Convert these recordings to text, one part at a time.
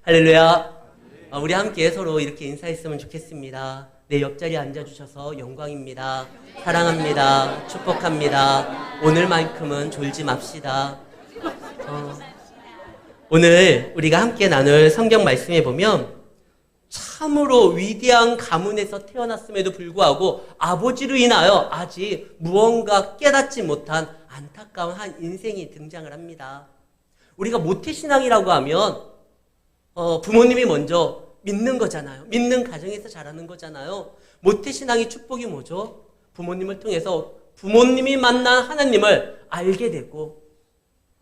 할렐루야. 우리 함께 서로 이렇게 인사했으면 좋겠습니다. 내 옆자리에 앉아주셔서 영광입니다. 사랑합니다. 축복합니다. 오늘만큼은 졸지 맙시다. 오늘 우리가 함께 나눌 성경 말씀에 보면 참으로 위대한 가문에서 태어났음에도 불구하고 아버지로 인하여 아직 무언가 깨닫지 못한 안타까운 한 인생이 등장을 합니다. 우리가 모태신앙이라고 하면 부모님이 먼저 믿는 거잖아요. 믿는 가정에서 자라는 거잖아요. 모태신앙의 축복이 뭐죠? 부모님을 통해서 부모님이 만난 하나님을 알게 되고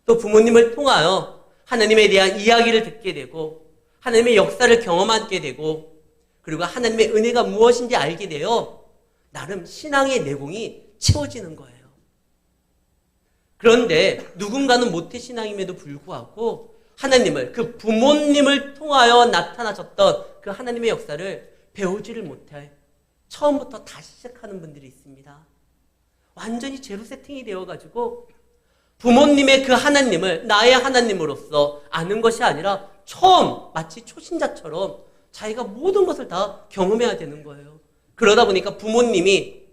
또 부모님을 통하여 하나님에 대한 이야기를 듣게 되고 하나님의 역사를 경험하게 되고 그리고 하나님의 은혜가 무엇인지 알게 되어 나름 신앙의 내공이 채워지는 거예요. 그런데 누군가는 모태신앙임에도 불구하고 하나님을 그 부모님을 통하여 나타나셨던 그 하나님의 역사를 배우지를 못해 처음부터 다시 시작하는 분들이 있습니다. 완전히 제로 세팅이 되어가지고 부모님의 그 하나님을 나의 하나님으로서 아는 것이 아니라 처음 마치 초신자처럼 자기가 모든 것을 다 경험해야 되는 거예요. 그러다 보니까 부모님이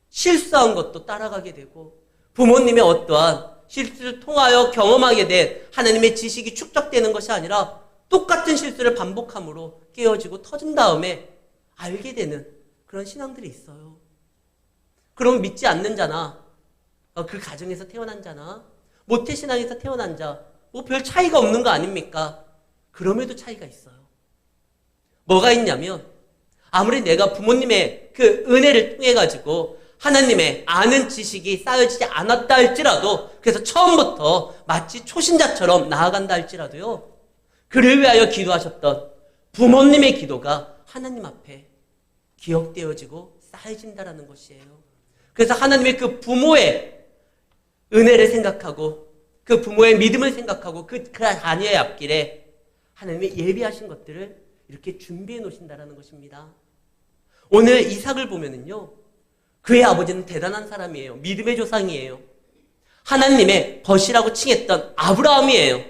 실수한 것도 따라가게 되고 부모님의 어떠한 실수를 통하여 경험하게 된 하나님의 지식이 축적되는 것이 아니라 똑같은 실수를 반복함으로 깨어지고 터진 다음에 알게 되는 그런 신앙들이 있어요. 그럼 믿지 않는 자나 그 가정에서 태어난 자나 모태신앙에서 태어난 자 뭐 별 차이가 없는 거 아닙니까? 그럼에도 차이가 있어요. 뭐가 있냐면 아무리 내가 부모님의 그 은혜를 통해 가지고 하나님의 아는 지식이 쌓여지지 않았다 할지라도 그래서 처음부터 마치 초신자처럼 나아간다 할지라도요. 그를 위하여 기도하셨던 부모님의 기도가 하나님 앞에 기억되어지고 쌓여진다라는 것이에요. 그래서 하나님의 그 부모의 은혜를 생각하고 그 부모의 믿음을 생각하고 그 자녀의 앞길에 하나님의 예비하신 것들을 이렇게 준비해 놓으신다라는 것입니다. 오늘 이삭을 보면은요. 그의 아버지는 대단한 사람이에요. 믿음의 조상이에요. 하나님의 벗이라고 칭했던 아브라함이에요.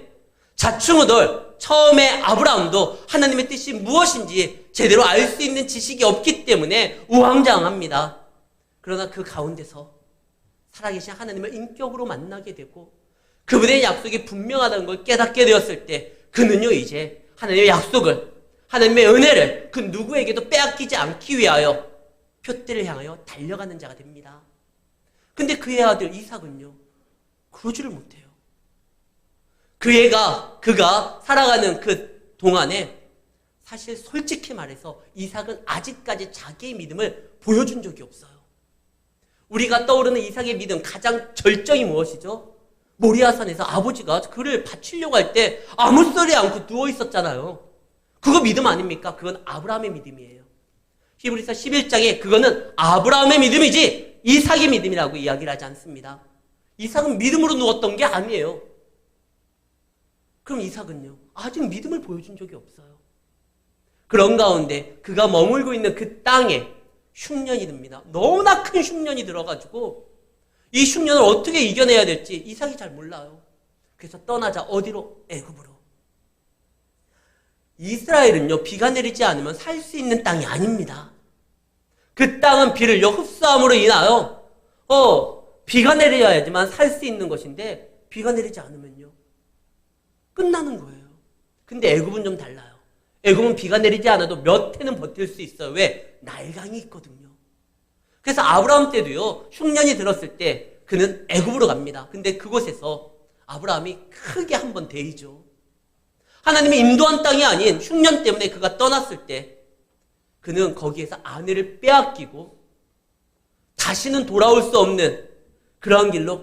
자충우돌 처음에 아브라함도 하나님의 뜻이 무엇인지 제대로 알 수 있는 지식이 없기 때문에 우왕좌왕합니다. 그러나 그 가운데서 살아계신 하나님을 인격으로 만나게 되고 그분의 약속이 분명하다는 걸 깨닫게 되었을 때 그는요 이제 하나님의 약속을 하나님의 은혜를 그 누구에게도 빼앗기지 않기 위하여 표대를 향하여 달려가는 자가 됩니다. 근데 그의 아들 이삭은요 그러지를 못해요. 그가 살아가는 그 동안에 사실 솔직히 말해서 이삭은 아직까지 자기의 믿음을 보여준 적이 없어요. 우리가 떠오르는 이삭의 믿음 가장 절정이 무엇이죠? 모리아산에서 아버지가 그를 바치려고 할 때 아무 소리 않고 누워 있었잖아요. 그거 믿음 아닙니까? 그건 아브라함의 믿음이에요. 히브리서 11장에 그거는 아브라함의 믿음이지 이삭의 믿음이라고 이야기를 하지 않습니다. 이삭은 믿음으로 누웠던 게 아니에요. 그럼 이삭은요? 아직 믿음을 보여준 적이 없어요. 그런 가운데 그가 머물고 있는 그 땅에 흉년이 듭니다. 너무나 큰 흉년이 들어가지고 이 흉년을 어떻게 이겨내야 될지 이삭이 잘 몰라요. 그래서 떠나자 어디로? 애굽으로. 이스라엘은요 비가 내리지 않으면 살 수 있는 땅이 아닙니다. 그 땅은 비를 흡수함으로 인하여 비가 내려야지만 살 수 있는 것인데 비가 내리지 않으면요 끝나는 거예요. 근데 애굽은 좀 달라요. 애굽은 비가 내리지 않아도 몇 해는 버틸 수 있어요. 왜? 날강이 있거든요. 그래서 아브라함 때도요 흉년이 들었을 때 그는 애굽으로 갑니다. 근데 그곳에서 아브라함이 크게 한번 데이죠. 하나님이 인도한 땅이 아닌 흉년 때문에 그가 떠났을 때 그는 거기에서 아내를 빼앗기고 다시는 돌아올 수 없는 그런 길로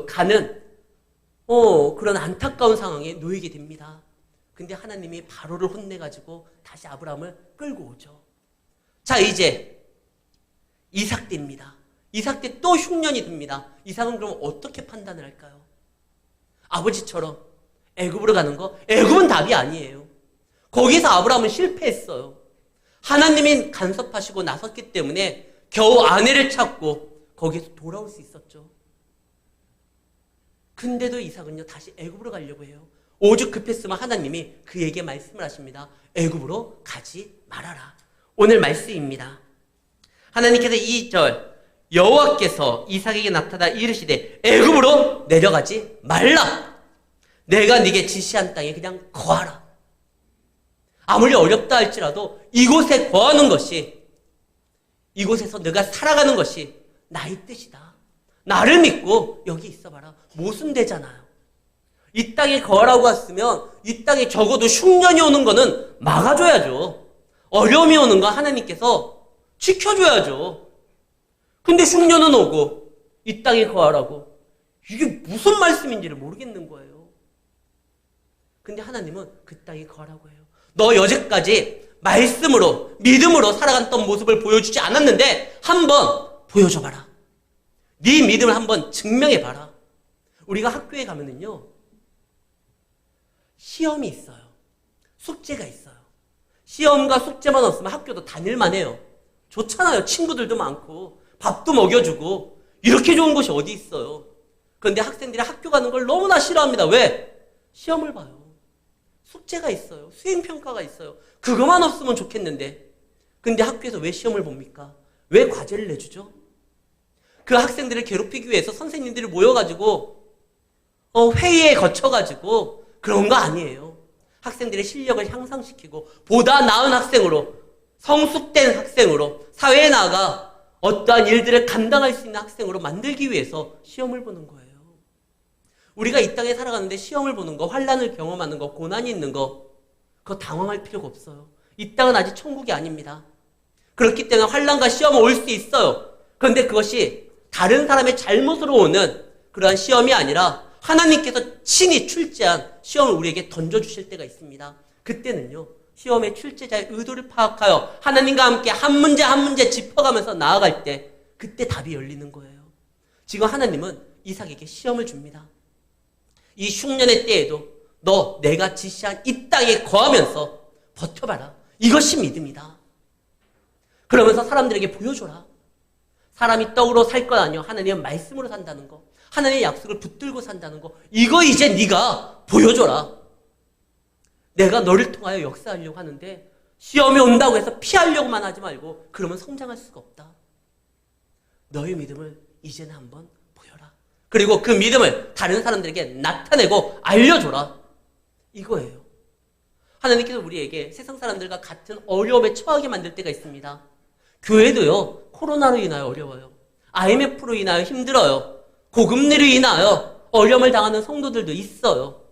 가는 그런 안타까운 상황에 놓이게 됩니다. 근데 하나님이 바로를 혼내가지고 다시 아브라함을 끌고 오죠. 자, 이제 이삭 때입니다. 이삭 때 또 흉년이 듭니다. 이삭은 그럼 어떻게 판단을 할까요? 아버지처럼 애굽으로 가는 거? 애굽은 답이 아니에요. 거기서 아브라함은 실패했어요. 하나님이 간섭하시고 나섰기 때문에 겨우 아내를 찾고 거기에서 돌아올 수 있었죠. 근데도 이삭은요 다시 애굽으로 가려고 해요. 오죽 급했으면 하나님이 그에게 말씀을 하십니다. 애굽으로 가지 말아라. 오늘 말씀입니다. 하나님께서 2절 여호와께서 이삭에게 나타나 이르시되 애굽으로 내려가지 말라. 내가 네게 지시한 땅에 그냥 거하라. 아무리 어렵다 할지라도 이곳에 거하는 것이, 이곳에서 네가 살아가는 것이 나의 뜻이다. 나를 믿고 여기 있어봐라. 모순되잖아요. 이 땅에 거하라고 했으면 이 땅에 적어도 흉년이 오는 거는 막아줘야죠. 어려움이 오는 거 하나님께서 지켜줘야죠. 근데 흉년은 오고 이 땅에 거하라고. 이게 무슨 말씀인지를 모르겠는 거예요. 근데 하나님은 그 땅에 거하라고 해요. 너 여태까지 말씀으로 믿음으로 살아갔던 모습을 보여주지 않았는데 한번 보여줘봐라. 네 믿음을 한번 증명해봐라. 우리가 학교에 가면은요, 시험이 있어요. 숙제가 있어요. 시험과 숙제만 없으면 학교도 다닐만 해요. 좋잖아요. 친구들도 많고 밥도 먹여주고 이렇게 좋은 곳이 어디 있어요. 그런데 학생들이 학교 가는 걸 너무나 싫어합니다. 왜? 시험을 봐요. 숙제가 있어요. 수행평가가 있어요. 그것만 없으면 좋겠는데. 근데 학교에서 왜 시험을 봅니까? 왜 과제를 내주죠? 그 학생들을 괴롭히기 위해서 선생님들이 모여가지고 회의에 거쳐가지고 그런 거 아니에요. 학생들의 실력을 향상시키고 보다 나은 학생으로, 성숙된 학생으로, 사회에 나가 어떠한 일들을 감당할 수 있는 학생으로 만들기 위해서 시험을 보는 거예요. 우리가 이 땅에 살아가는데 시험을 보는 거, 환난을 경험하는 거, 고난이 있는 거, 그거 당황할 필요가 없어요. 이 땅은 아직 천국이 아닙니다. 그렇기 때문에 환난과 시험은 올 수 있어요. 그런데 그것이 다른 사람의 잘못으로 오는 그러한 시험이 아니라 하나님께서 친히 출제한 시험을 우리에게 던져주실 때가 있습니다. 그때는요, 시험의 출제자의 의도를 파악하여 하나님과 함께 한 문제 한 문제 짚어가면서 나아갈 때 그때 답이 열리는 거예요. 지금 하나님은 이삭에게 시험을 줍니다. 이 흉년의 때에도 너 내가 지시한 이 땅에 거하면서 버텨봐라. 이것이 믿음이다. 그러면서 사람들에게 보여줘라. 사람이 떡으로 살 건 아니요. 하나님은 말씀으로 산다는 거. 하나님의 약속을 붙들고 산다는 거. 이거 이제 네가 보여줘라. 내가 너를 통하여 역사하려고 하는데 시험이 온다고 해서 피하려고만 하지 말고 그러면 성장할 수가 없다. 너의 믿음을 이제는 한번 보여라. 그리고 그 믿음을 다른 사람들에게 나타내고 알려줘라. 이거예요. 하나님께서 우리에게 세상 사람들과 같은 어려움에 처하게 만들 때가 있습니다. 교회도요, 코로나로 인하여 어려워요. IMF로 인하여 힘들어요. 고금리로 인하여 어려움을 당하는 성도들도 있어요.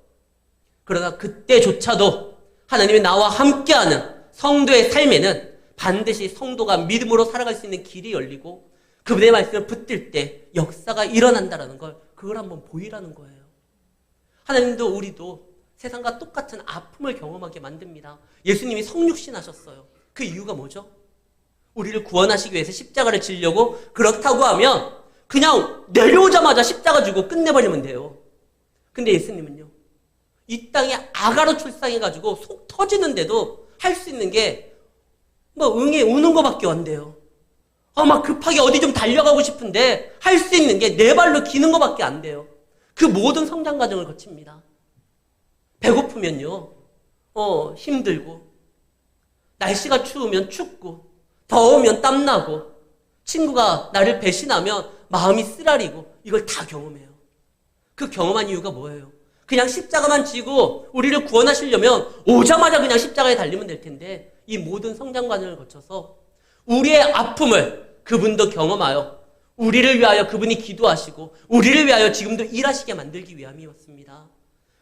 그러나 그때조차도 하나님이 나와 함께하는 성도의 삶에는 반드시 성도가 믿음으로 살아갈 수 있는 길이 열리고 그분의 말씀을 붙들 때 역사가 일어난다는 걸, 그걸 한번 보이라는 거예요. 하나님도 우리도 세상과 똑같은 아픔을 경험하게 만듭니다. 예수님이 성육신 하셨어요. 그 이유가 뭐죠? 우리를 구원하시기 위해서 십자가를 지려고, 그렇다고 하면 그냥 내려오자마자 십자가 주고 끝내버리면 돼요. 근데 예수님은요, 이 땅에 아가로 출생해가지고 속 터지는데도 할 수 있는 게 응애 우는 거밖에 안 돼요. 막 급하게 어디 좀 달려가고 싶은데 할 수 있는 게 네 발로 기는 거밖에 안 돼요. 그 모든 성장 과정을 거칩니다. 배고프면요, 힘들고, 날씨가 추우면 춥고, 더우면 땀나고, 친구가 나를 배신하면 마음이 쓰라리고, 이걸 다 경험해요. 그 경험한 이유가 뭐예요? 그냥 십자가만 지고 우리를 구원하시려면 오자마자 그냥 십자가에 달리면 될 텐데, 이 모든 성장 과정을 거쳐서 우리의 아픔을 그분도 경험하여 우리를 위하여 그분이 기도하시고 우리를 위하여 지금도 일하시게 만들기 위함이었습니다.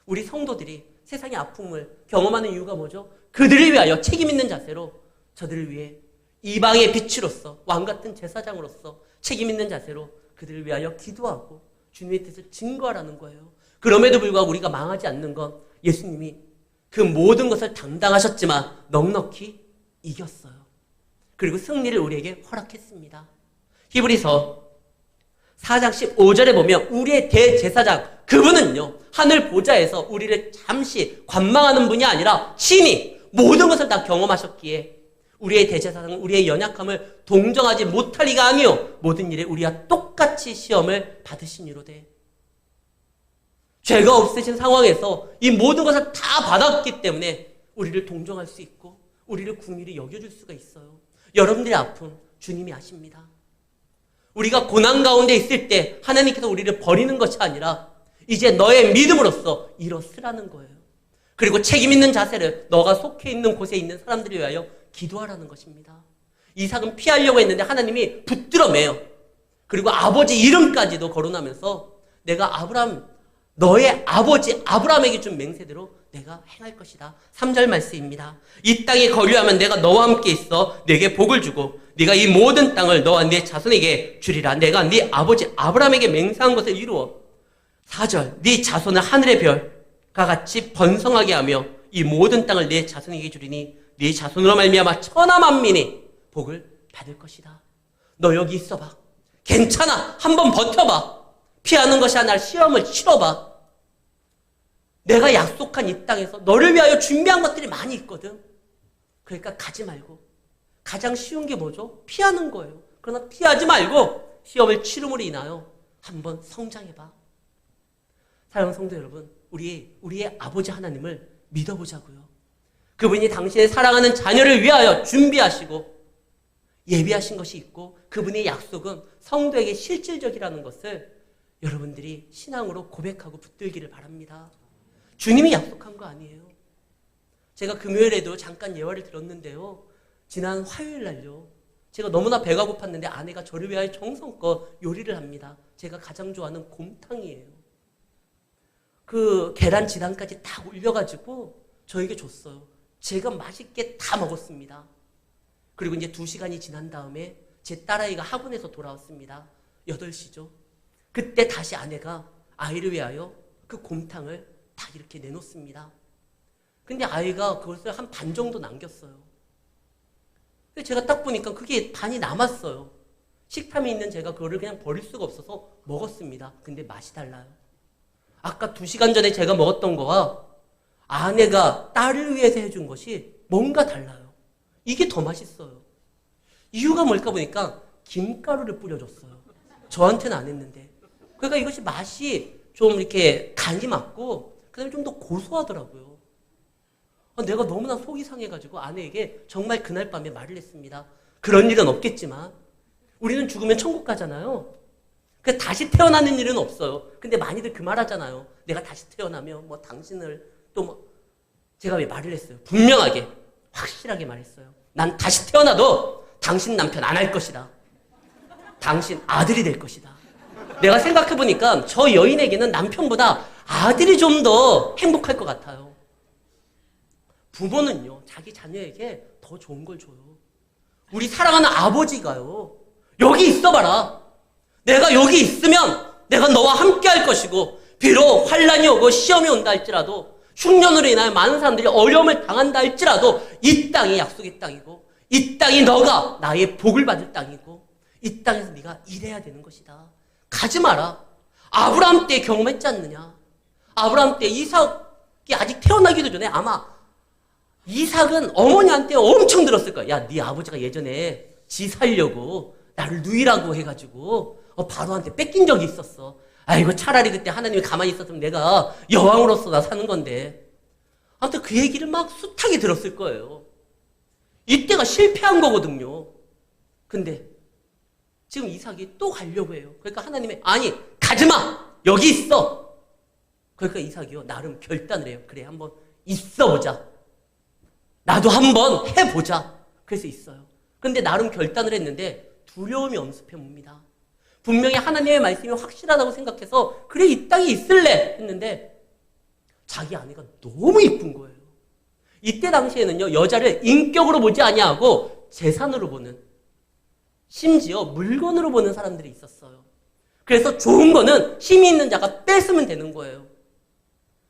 우리 성도들이 세상의 아픔을 경험하는 이유가 뭐죠? 그들을 위하여 책임 있는 자세로, 저들을 위해 이방의 빛으로서, 왕같은 제사장으로서 책임 있는 자세로 그들을 위하여 기도하고 주님의 뜻을 증거하라는 거예요. 그럼에도 불구하고 우리가 망하지 않는 건 예수님이 그 모든 것을 담당하셨지만 넉넉히 이겼어요. 그리고 승리를 우리에게 허락했습니다. 히브리서 4장 15절에 보면 우리의 대제사장, 그분은요, 하늘 보좌에서 우리를 잠시 관망하는 분이 아니라 친히 모든 것을 다 경험하셨기에 우리의 대제사장은 우리의 연약함을 동정하지 못할 리가 아니요 모든 일에 우리와 똑같이 시험을 받으시니로되. 죄가 없으신 상황에서 이 모든 것을 다 받았기 때문에 우리를 동정할 수 있고 우리를 긍휼히 여겨줄 수가 있어요. 여러분들의 아픔 주님이 아십니다. 우리가 고난 가운데 있을 때 하나님께서 우리를 버리는 것이 아니라 이제 너의 믿음으로써 일어서라는 거예요. 그리고 책임 있는 자세를 너가 속해 있는 곳에 있는 사람들을 위하여 기도하라는 것입니다. 이삭은 피하려고 했는데 하나님이 붙들어 매요. 그리고 아버지 이름까지도 거론하면서 내가 아브라함, 너의 아버지 아브라함에게 준 맹세대로 내가 행할 것이다. 3절 말씀입니다. 이 땅에 거류하면 내가 너와 함께 있어 내게 복을 주고 네가 이 모든 땅을 너와 네 자손에게 주리라. 내가 네 아버지 아브라함에게 맹세한 것을 이루어. 4절 네 자손을 하늘의 별과 같이 번성하게 하며 이 모든 땅을 네 자손에게 주리니 네 자손으로 말미암아 천하 만민이 복을 받을 것이다. 너 여기 있어봐. 괜찮아. 한번 버텨봐. 피하는 것이 아니라 시험을 치러봐. 내가 약속한 이 땅에서 너를 위하여 준비한 것들이 많이 있거든. 그러니까 가지 말고. 가장 쉬운 게 뭐죠? 피하는 거예요. 그러나 피하지 말고 시험을 치름으로 인하여 한번 성장해봐. 사랑하는 성도 여러분, 우리의 아버지 하나님을 믿어보자고요. 그분이 당신의 사랑하는 자녀를 위하여 준비하시고 예비하신 것이 있고 그분의 약속은 성도에게 실질적이라는 것을 여러분들이 신앙으로 고백하고 붙들기를 바랍니다. 주님이 약속한 거 아니에요. 제가 금요일에도 잠깐 예화를 들었는데요. 지난 화요일 날요. 제가 너무나 배가 고팠는데 아내가 저를 위하여 정성껏 요리를 합니다. 제가 가장 좋아하는 곰탕이에요. 그 계란 지단까지 다 올려가지고 저에게 줬어요. 제가 맛있게 다 먹었습니다. 그리고 이제 2시간이 지난 다음에 제 딸아이가 학원에서 돌아왔습니다. 8시죠. 그때 다시 아내가 아이를 위하여 그 곰탕을 다 이렇게 내놓습니다. 근데 아이가 그것을 한 반 정도 남겼어요. 제가 딱 보니까 그게 반이 남았어요. 식탐이 있는 제가 그거를 그냥 버릴 수가 없어서 먹었습니다. 근데 맛이 달라요. 아까 2시간 전에 제가 먹었던 거와 아내가 딸을 위해서 해준 것이 뭔가 달라요. 이게 더 맛있어요. 이유가 뭘까 보니까 김가루를 뿌려줬어요. 저한테는 안 했는데. 그러니까 이것이 맛이 좀 이렇게 간이 맞고 그다음에 좀 더 고소하더라고요. 내가 너무나 속이 상해가지고 아내에게 정말 그날 밤에 말을 했습니다. 그런 일은 없겠지만 우리는 죽으면 천국 가잖아요. 그 다시 태어나는 일은 없어요. 근데 많이들 그 말 하잖아요. 내가 다시 태어나면 뭐 당신을 또 뭐 제가 왜 말을 했어요. 분명하게 확실하게 말했어요. 난 다시 태어나도 당신 남편 안 할 것이다. 당신 아들이 될 것이다. 내가 생각해보니까 저 여인에게는 남편보다 아들이 좀 더 행복할 것 같아요. 부모는요, 자기 자녀에게 더 좋은 걸 줘요. 우리 사랑하는 아버지가요, 여기 있어봐라. 내가 여기 있으면 내가 너와 함께 할 것이고, 비록 환란이 오고 시험이 온다 할지라도, 흉년으로 인하여 많은 사람들이 어려움을 당한다 할지라도, 이 땅이 약속의 땅이고, 이 땅이 너가 나의 복을 받을 땅이고, 이 땅에서 네가 일해야 되는 것이다. 가지 마라. 아브라함 때 경험했지 않느냐? 아브라함 때 이삭이 아직 태어나기도 전에 아마 이삭은 어머니한테 엄청 들었을 거야. 야, 네 아버지가 예전에 지 살려고 나를 누이라고 해가지고 바로한테 뺏긴 적이 있었어. 아이고, 차라리 그때 하나님이 가만히 있었으면 내가 여왕으로서 나 사는 건데. 아무튼 그 얘기를 막 숱하게 들었을 거예요. 이때가 실패한 거거든요. 근데 지금 이삭이 또 가려고 해요. 그러니까 하나님이 아니, 가지마. 여기 있어. 그러니까 이삭이요, 나름 결단을 해요. 그래, 한번 있어보자. 나도 한번 해보자. 그래서 있어요. 근데 나름 결단을 했는데 두려움이 엄습해 옵니다. 분명히 하나님의 말씀이 확실하다고 생각해서 그래, 이 땅에 있을래 했는데 자기 아내가 너무 이쁜 거예요. 이때 당시에는요, 여자를 인격으로 보지 아니하고 재산으로 보는, 심지어 물건으로 보는 사람들이 있었어요. 그래서 좋은 거는 힘이 있는 자가 뺏으면 되는 거예요.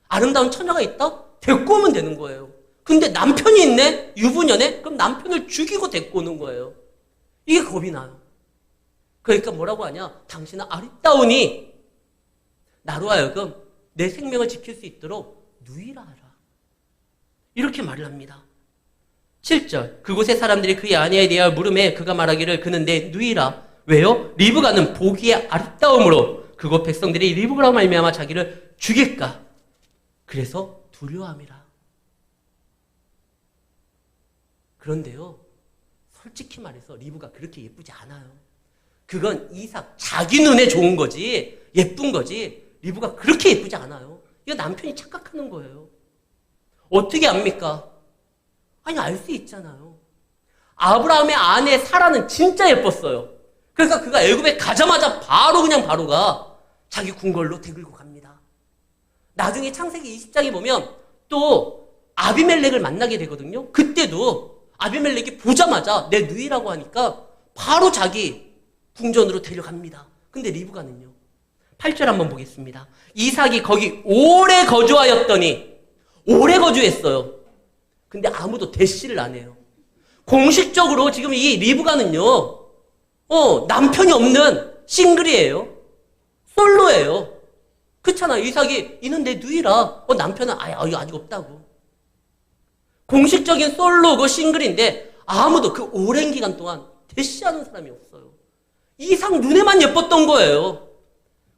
아름다운 처녀가 있다? 데리고 오면 되는 거예요. 근데 남편이 있네? 유부녀네? 그럼 남편을 죽이고 데리고 오는 거예요. 이게 겁이 나요. 그러니까 뭐라고 하냐? 당신은 아리따우니 나로 하여금 내 생명을 지킬 수 있도록 누이라 하라. 이렇게 말을 합니다. 7절 그곳의 사람들이 그의 아내에 대하여 물음에 그가 말하기를 그는 내 누이라. 왜요? 리브가는 보기에 아리따움으로 그곳 백성들이 리브가로 말미암아 자기를 죽일까? 그래서 두려워함이라. 그런데요, 솔직히 말해서 리브가 그렇게 예쁘지 않아요. 그건 이삭 자기 눈에 좋은 거지, 예쁜 거지, 리브가 그렇게 예쁘지 않아요. 이거 남편이 착각하는 거예요. 어떻게 압니까? 아니, 알 수 있잖아요. 아브라함의 아내 사라는 진짜 예뻤어요. 그러니까 그가 애굽에 가자마자 바로 가 자기 궁궐로 데리고 갑니다. 나중에 창세기 20장에 보면 또 아비멜렉을 만나게 되거든요. 그때도 아비멜렉이 보자마자 내 누이라고 하니까 바로 자기 궁전으로 데려갑니다. 근데 리브가는요. 8절 한번 보겠습니다. 이삭이 거기 오래 거주하였더니, 오래 거주했어요. 근데 아무도 대시를 안 해요. 공식적으로 지금 이 리브가는요, 남편이 없는 싱글이에요. 솔로예요. 그렇잖아. 이삭이 이는 내 누이라. 남편은 아직 없다고. 공식적인 솔로고 싱글인데 아무도 그 오랜 기간 동안 대시하는 사람이 없어요. 이삭 눈에만 예뻤던 거예요.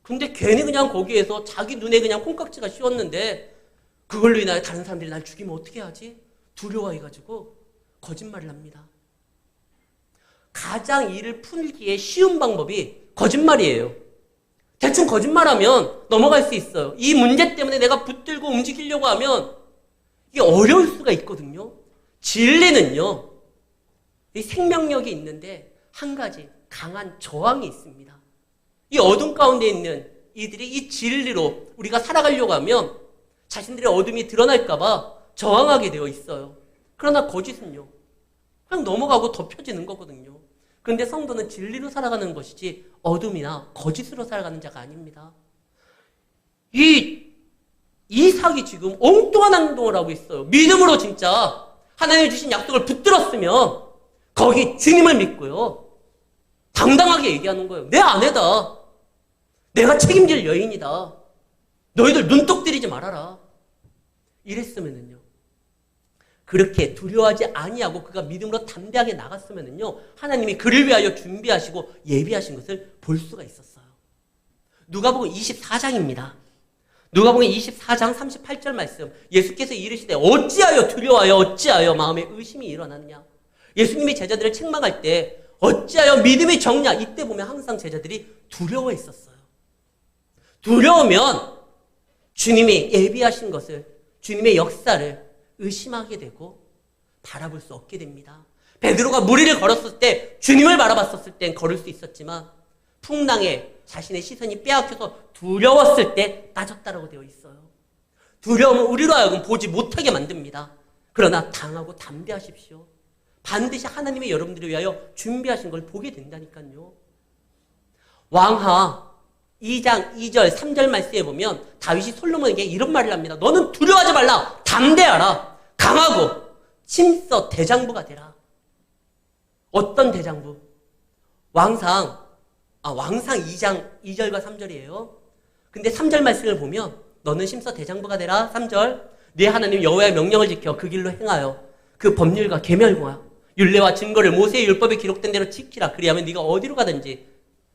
근데 괜히 그냥 거기에서 자기 눈에 그냥 콩깍지가 씌웠는데 그걸로 인하여 다른 사람들이 날 죽이면 어떻게 하지? 두려워해가지고 거짓말을 합니다. 가장 이를 풀기에 쉬운 방법이 거짓말이에요. 대충 거짓말하면 넘어갈 수 있어요. 이 문제 때문에 내가 붙들고 움직이려고 하면 이게 어려울 수가 있거든요. 진리는요, 이 생명력이 있는데 한 가지 강한 저항이 있습니다. 이 어둠 가운데 있는 이들이 이 진리로 우리가 살아가려고 하면 자신들의 어둠이 드러날까봐 저항하게 되어 있어요. 그러나 거짓은요, 그냥 넘어가고 덮여지는 거거든요. 그런데 성도는 진리로 살아가는 것이지 어둠이나 거짓으로 살아가는 자가 아닙니다. 이삭이 지금 엉뚱한 행동을 하고 있어요. 믿음으로 진짜 하나님이 주신 약속을 붙들었으면 거기 주님을 믿고요, 당당하게 얘기하는 거예요. 내 아내다. 내가 책임질 여인이다. 너희들 눈독 들이지 말아라. 이랬으면은요, 그렇게 두려워하지 아니하고 그가 믿음으로 담대하게 나갔으면은요, 하나님이 그를 위하여 준비하시고 예비하신 것을 볼 수가 있었어요. 누가복음 24장입니다. 누가복음 24장 38절 말씀. 예수께서 이르시되 어찌하여 두려워하여 어찌하여 마음에 의심이 일어나느냐. 예수님이 제자들을 책망할 때 어찌하여 믿음이 적냐, 이때 보면 항상 제자들이 두려워했었어요. 두려우면 주님이 예비하신 것을, 주님의 역사를 의심하게 되고 바라볼 수 없게 됩니다. 베드로가 무리를 걸었을 때 주님을 바라봤었을 땐 걸을 수 있었지만 풍랑에 자신의 시선이 빼앗겨서 두려웠을 때 빠졌다라고 되어 있어요. 두려움은 우리로 하여금 보지 못하게 만듭니다. 그러나 당하고 담대하십시오. 반드시 하나님의 여러분들을 위하여 준비하신 걸 보게 된다니까요. 왕하 2장 2절 3절 말씀에 보면 다윗이 솔로몬에게 이런 말을 합니다. 너는 두려워하지 말라. 담대하라. 강하고 침서 대장부가 되라. 어떤 대장부? 왕상 2장 2절과 3절이에요. 근데 3절 말씀을 보면 너는 심서 대장부가 되라. 3절 네 하나님 여호와의 명령을 지켜 그 길로 행하여 그 법률과 계명과 율례와 증거를 모세의 율법에 기록된 대로 지키라. 그리하면 네가 어디로 가든지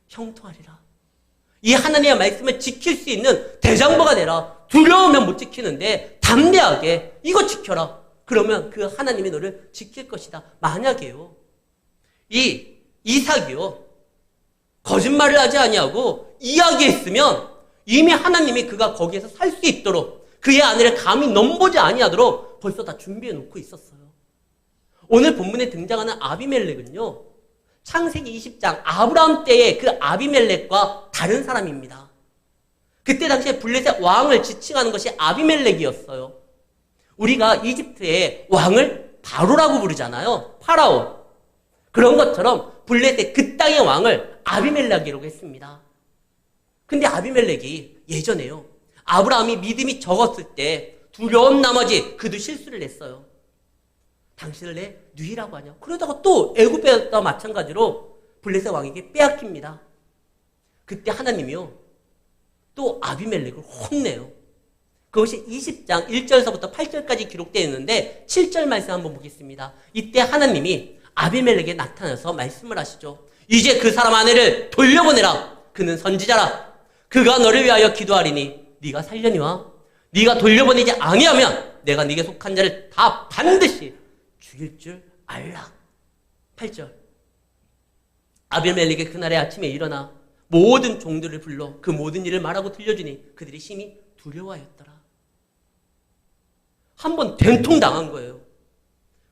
형통하리라. 이 하나님의 말씀을 지킬 수 있는 대장부가 되라. 두려우면 못 지키는데 담대하게 이거 지켜라. 그러면 그 하나님이 너를 지킬 것이다. 만약에요, 이 이삭이요, 거짓말을 하지 아니하고 이야기했으면 이미 하나님이 그가 거기에서 살 수 있도록, 그의 아내를 감히 넘보지 아니하도록 벌써 다 준비해 놓고 있었어요. 오늘 본문에 등장하는 아비멜렉은요, 창세기 20장 아브라함 때의 그 아비멜렉과 다른 사람입니다. 그때 당시에 블레셋 왕을 지칭하는 것이 아비멜렉이었어요. 우리가 이집트의 왕을 바로라고 부르잖아요. 파라오. 그런 것처럼 블레셋 그 땅의 왕을 아비멜렉이라고 했습니다. 근데 아비멜렉이 예전에요, 아브라함이 믿음이 적었을 때 두려운 나머지 그도 실수를 했어요. 당신을 내 누이라고 하냐. 그러다가 또 애굽에서 마찬가지로 블레셋 왕에게 빼앗깁니다. 그때 하나님이요, 또 아비멜렉을 혼내요. 그것이 20장 1절서부터 8절까지 기록되어 있는데 7절 말씀 한번 보겠습니다. 이때 하나님이 아비멜렉에 나타나서 말씀을 하시죠. 이제 그 사람 아내를 돌려보내라. 그는 선지자라. 그가 너를 위하여 기도하리니 네가 살려니와 네가 돌려보내지 아니하면 내가 네게 속한 자를 다 반드시 죽일 줄 알라. 8절. 아비멜렉이 그날의 아침에 일어나 모든 종들을 불러 그 모든 일을 말하고 들려주니 그들이 심히 두려워하였더라. 한번 된통당한 거예요.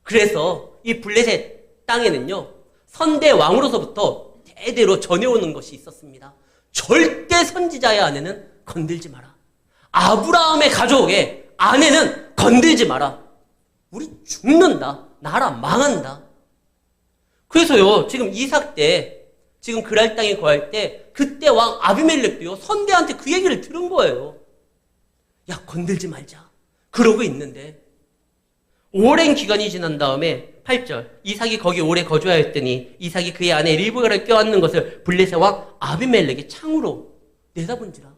그래서 이 블레셋 땅에는요, 선대 왕으로서부터 대대로 전해오는 것이 있었습니다. 절대 선지자의 아내는 건들지 마라. 아브라함의 가족의 아내는 건들지 마라. 우리 죽는다. 나라 망한다. 그래서요, 지금 이삭 때, 지금 그랄 땅에 거할 때, 그때 왕 아비멜렉도요, 선대한테 그 얘기를 들은 거예요. 야, 건들지 말자. 그러고 있는데, 오랜 기간이 지난 다음에 8절, 이삭이 거기 오래 거주하였더니 이삭이 그의 아내 리브가를 껴안는 것을 블레셋 왕 아비멜렉이 창으로 내다본지라.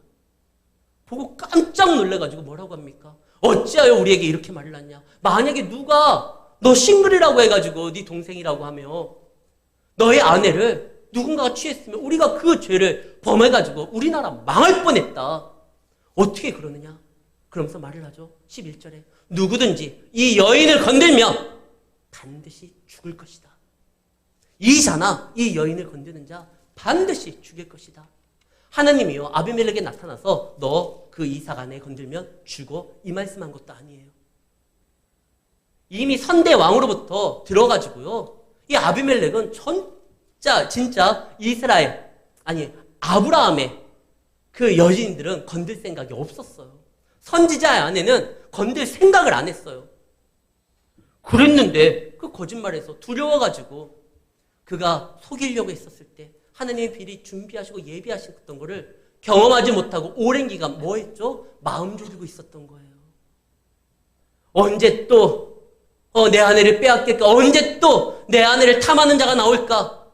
보고 깜짝 놀래가지고 뭐라고 합니까? 어찌하여 우리에게 이렇게 말을 하냐? 만약에 누가 너 싱글이라고 해가지고 네 동생이라고 하며 너의 아내를 누군가가 취했으면 우리가 그 죄를 범해가지고 우리나라 망할 뻔했다. 어떻게 그러느냐? 그러면서 말을 하죠. 11절에 누구든지 이 여인을 건들면 반드시 죽을 것이다. 이 자나 이 여인을 건드는 자 반드시 죽일 것이다. 하나님이요, 아비멜렉에 나타나서 너 그 이삭 아내 건들면 죽어, 이 말씀한 것도 아니에요. 이미 선대 왕으로부터 들어가지고요, 이 아비멜렉은 진짜 이스라엘, 아니 아브라함의 그 여인들은 건들 생각이 없었어요. 선지자의 아내는 건들 생각을 안 했어요. 그랬는데 그 거짓말에서 두려워가지고 그가 속이려고 했었을 때 하나님의 비리 준비하시고 예비하셨던 거를 경험하지 못하고 오랜 기간 뭐 했죠? 마음 졸이고 있었던 거예요. 언제 또 내 아내를 빼앗길까? 언제 또 내 아내를 탐하는 자가 나올까?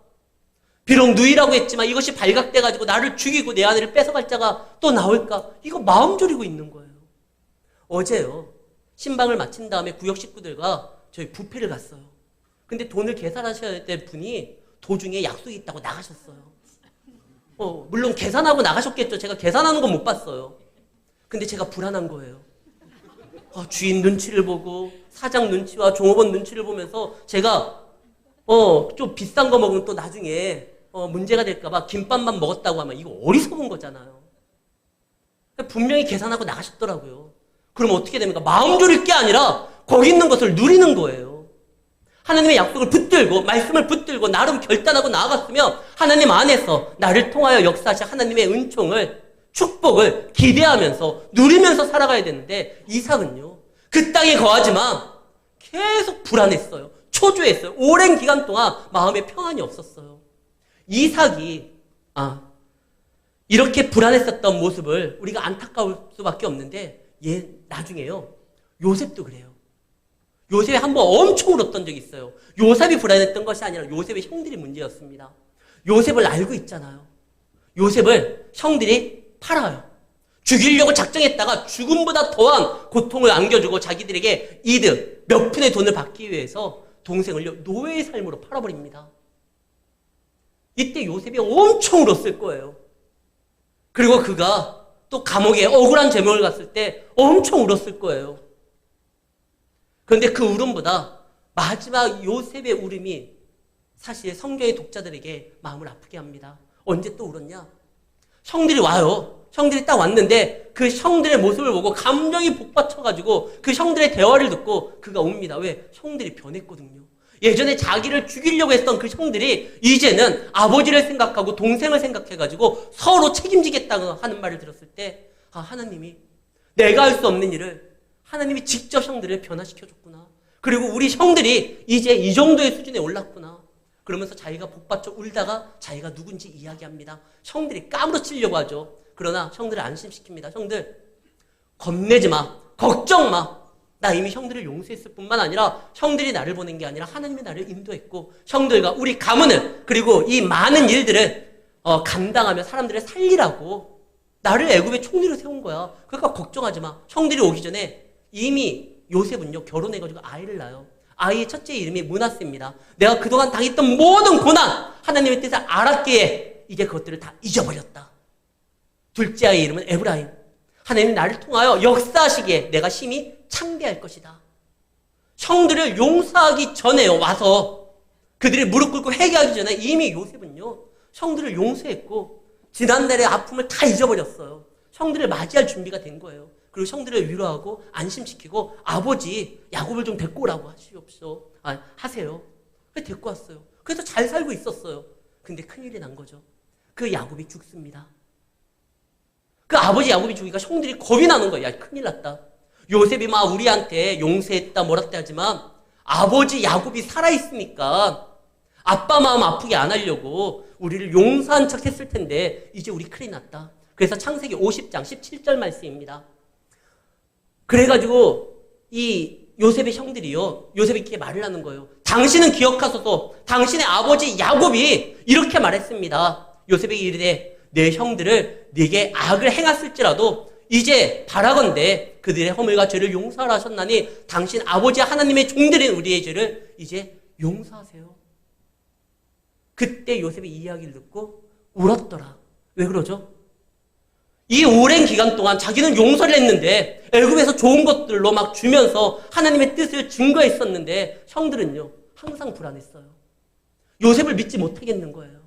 비록 누이라고 했지만 이것이 발각돼가지고 나를 죽이고 내 아내를 뺏어갈 자가 또 나올까? 이거 마음 졸이고 있는 거예요. 어제요, 신방을 마친 다음에 구역 식구들과 저희 뷔페를 갔어요. 근데 돈을 계산하셔야 될 분이 도중에 약속이 있다고 나가셨어요. 물론 계산하고 나가셨겠죠. 제가 계산하는 건 못 봤어요. 근데 제가 불안한 거예요. 주인 눈치를 보고 사장 눈치와 종업원 눈치를 보면서 제가 좀 비싼 거 먹으면 또 나중에 문제가 될까봐 김밥만 먹었다고 하면 이거 어리석은 거잖아요. 분명히 계산하고 나가셨더라고요. 그럼 어떻게 됩니까? 마음 졸일 게 아니라 거기 있는 것을 누리는 거예요. 하나님의 약속을 붙들고 말씀을 붙들고 나름 결단하고 나아갔으면 하나님 안에서 나를 통하여 역사하신 하나님의 은총을, 축복을 기대하면서 누리면서 살아가야 되는데 이삭은요, 그 땅에 거하지만 계속 불안했어요. 초조했어요. 오랜 기간 동안 마음에 평안이 없었어요. 이삭이 이렇게 불안했었던 모습을 우리가 안타까울 수밖에 없는데 나중에요, 요셉도 그래요. 요셉이 한번 엄청 울었던 적이 있어요. 요셉이 불안했던 것이 아니라 요셉의 형들이 문제였습니다. 요셉을 알고 있잖아요. 요셉을 형들이 팔아요. 죽이려고 작정했다가 죽음보다 더한 고통을 안겨주고 자기들에게 이득, 몇 푼의 돈을 받기 위해서 동생을 노예의 삶으로 팔아버립니다. 이때 요셉이 엄청 울었을 거예요. 그리고 그가 또 감옥에 억울한 제목을 갔을 때 엄청 울었을 거예요. 그런데 그 울음보다 마지막 요셉의 울음이 사실 성경의 독자들에게 마음을 아프게 합니다. 언제 또 울었냐? 형들이 와요. 형들이 딱 왔는데 그 형들의 모습을 보고 감정이 복받쳐가지고 그 형들의 대화를 듣고 그가 웁니다. 왜? 형들이 변했거든요. 예전에 자기를 죽이려고 했던 그 형들이 이제는 아버지를 생각하고 동생을 생각해가지고 서로 책임지겠다고 하는 말을 들었을 때 하나님이 내가 할 수 없는 일을 하나님이 직접 형들을 변화시켜줬구나. 그리고 우리 형들이 이제 이 정도의 수준에 올랐구나. 그러면서 자기가 복받쳐 울다가 자기가 누군지 이야기합니다. 형들이 까무러치려고 하죠. 그러나 형들을 안심시킵니다. 형들, 겁내지 마. 걱정 마. 나 이미 형들을 용서했을 뿐만 아니라 형들이 나를 보낸 게 아니라 하나님이 나를 인도했고 형들과 우리 가문을 그리고 이 많은 일들을 감당하며 사람들을 살리라고 나를 애굽의 총리로 세운 거야. 그러니까 걱정하지 마. 형들이 오기 전에 이미 요셉은요, 결혼해가지고 아이를 낳아요. 아이의 첫째 이름이 므낫세입니다. 내가 그동안 당했던 모든 고난, 하나님의 뜻을 알았기에 이제 그것들을 다 잊어버렸다. 둘째 아이의 이름은 에브라임. 하나님이 나를 통하여 역사하시기에 내가 심히 창대할 것이다. 형들을 용서하기 전에 와서 그들이 무릎 꿇고 회개하기 전에 이미 요셉은요, 형들을 용서했고 지난날의 아픔을 다 잊어버렸어요. 형들을 맞이할 준비가 된 거예요. 그리고 형들을 위로하고 안심시키고 아버지 야곱을 좀 데리고 오라고 하세요. 그래서 데리고 왔어요. 그래서 잘 살고 있었어요. 근데 큰일이 난 거죠. 그 야곱이 죽습니다. 그 아버지 야곱이 죽으니까 형들이 겁이 나는 거예요. 야, 큰일 났다. 요셉이 막 우리한테 용서했다 뭐랐다 하지만 아버지 야곱이 살아있으니까 아빠 마음 아프게 안 하려고 우리를 용서한 척 했을 텐데 이제 우리 큰일 났다. 그래서 창세기 50장 17절 말씀입니다. 그래가지고 이 요셉의 형들이요, 요셉이 이렇게 말을 하는 거예요. 당신은 기억하소서. 당신의 아버지 야곱이 이렇게 말했습니다. 요셉에게 이르되 내 형들을 네게 악을 행했을지라도 이제 바라건대 그들의 허물과 죄를 용서하라 하셨나니 당신 아버지 하나님의 종들인 우리의 죄를 이제 용서하세요. 그때 요셉이 이 이야기를 듣고 울었더라. 왜 그러죠? 이 오랜 기간 동안 자기는 용서를 했는데 애굽에서 좋은 것들로 막 주면서 하나님의 뜻을 증거했었는데 형들은요 항상 불안했어요. 요셉을 믿지 못하겠는 거예요.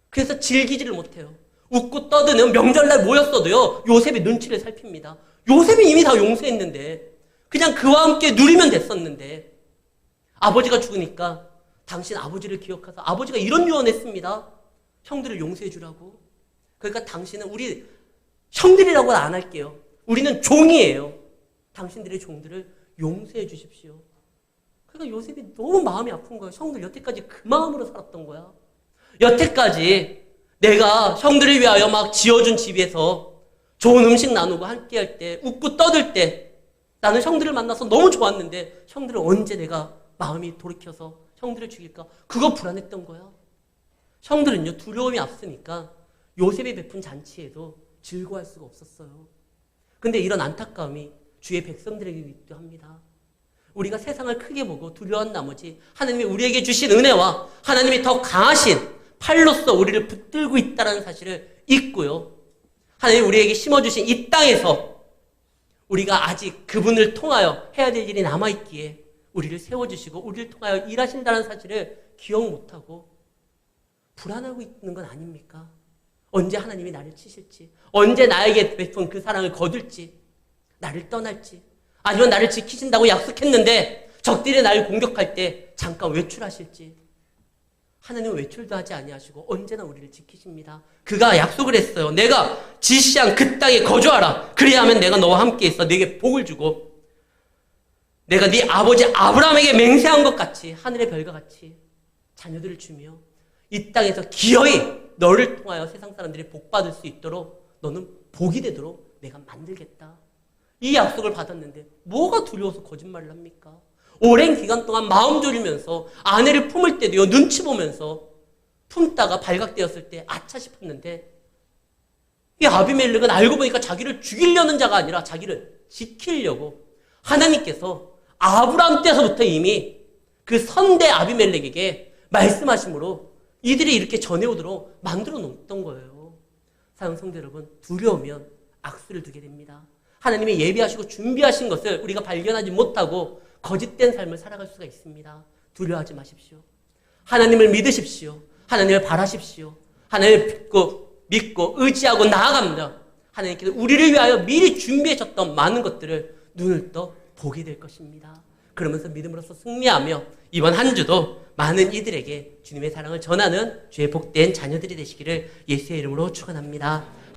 그래서 즐기지를 못해요. 웃고 떠드는 명절날 모였어도요 요셉의 눈치를 살핍니다. 요셉이 이미 다 용서했는데 그냥 그와 함께 누리면 됐었는데 아버지가 죽으니까 당신 아버지를 기억해서 아버지가 이런 유언했습니다. 형들을 용서해 주라고. 그러니까 당신은 우리 형들이라고는 안 할게요. 우리는 종이에요. 당신들의 종들을 용서해 주십시오. 그러니까 요셉이 너무 마음이 아픈 거예요. 형들 여태까지 그 마음으로 살았던 거야. 여태까지 내가 형들을 위하여 막 지어준 집에서 좋은 음식 나누고 함께 할 때 웃고 떠들 때 나는 형들을 만나서 너무 좋았는데 형들을 언제 내가 마음이 돌이켜서 형들을 죽일까? 그거 불안했던 거야. 형들은요 두려움이 앞서니까 요셉이 베푼 잔치에도 즐거워할 수가 없었어요. 근데 이런 안타까움이 주의 백성들에게 있기도 합니다. 우리가 세상을 크게 보고 두려워한 나머지 하나님이 우리에게 주신 은혜와 하나님이 더 강하신 팔로써 우리를 붙들고 있다는 사실을 잊고요. 하나님이 우리에게 심어주신 이 땅에서 우리가 아직 그분을 통하여 해야 될 일이 남아있기에 우리를 세워주시고 우리를 통하여 일하신다는 사실을 기억 못하고 불안하고 있는 건 아닙니까? 언제 하나님이 나를 치실지, 언제 나에게 베푼 그 사랑을 거둘지, 나를 떠날지, 아니면 나를 지키신다고 약속했는데 적들이 나를 공격할 때 잠깐 외출하실지. 하나님은 외출도 하지 아니하시고 언제나 우리를 지키십니다. 그가 약속을 했어요. 내가 지시한 그 땅에 거주하라. 그래야 하면 내가 너와 함께 있어 내게 복을 주고 내가 네 아버지 아브라함에게 맹세한 것 같이 하늘의 별과 같이 자녀들을 주며 이 땅에서 기어이 너를 통하여 세상 사람들이 복받을 수 있도록 너는 복이 되도록 내가 만들겠다. 이 약속을 받았는데 뭐가 두려워서 거짓말을 합니까? 오랜 기간 동안 마음 졸이면서 아내를 품을 때도요 눈치 보면서 품다가 발각되었을 때 아차 싶었는데 이 아비멜렉은 알고 보니까 자기를 죽이려는 자가 아니라 자기를 지키려고 하나님께서 아브라함 때서부터 이미 그 선대 아비멜렉에게 말씀하심으로 이들이 이렇게 전해오도록 만들어 놓았던 거예요. 사랑하는 성도 여러분, 두려우면 악수를 두게 됩니다. 하나님이 예비하시고 준비하신 것을 우리가 발견하지 못하고 거짓된 삶을 살아갈 수가 있습니다. 두려워하지 마십시오. 하나님을 믿으십시오. 하나님을 바라십시오. 하나님을 믿고 의지하고 나아갑니다. 하나님께서 우리를 위하여 미리 준비하셨던 많은 것들을 눈을 떠 보게 될 것입니다. 그러면서 믿음으로써 승리하며 이번 한 주도 많은 이들에게 주님의 사랑을 전하는 주의 복된 자녀들이 되시기를 예수의 이름으로 축원합니다.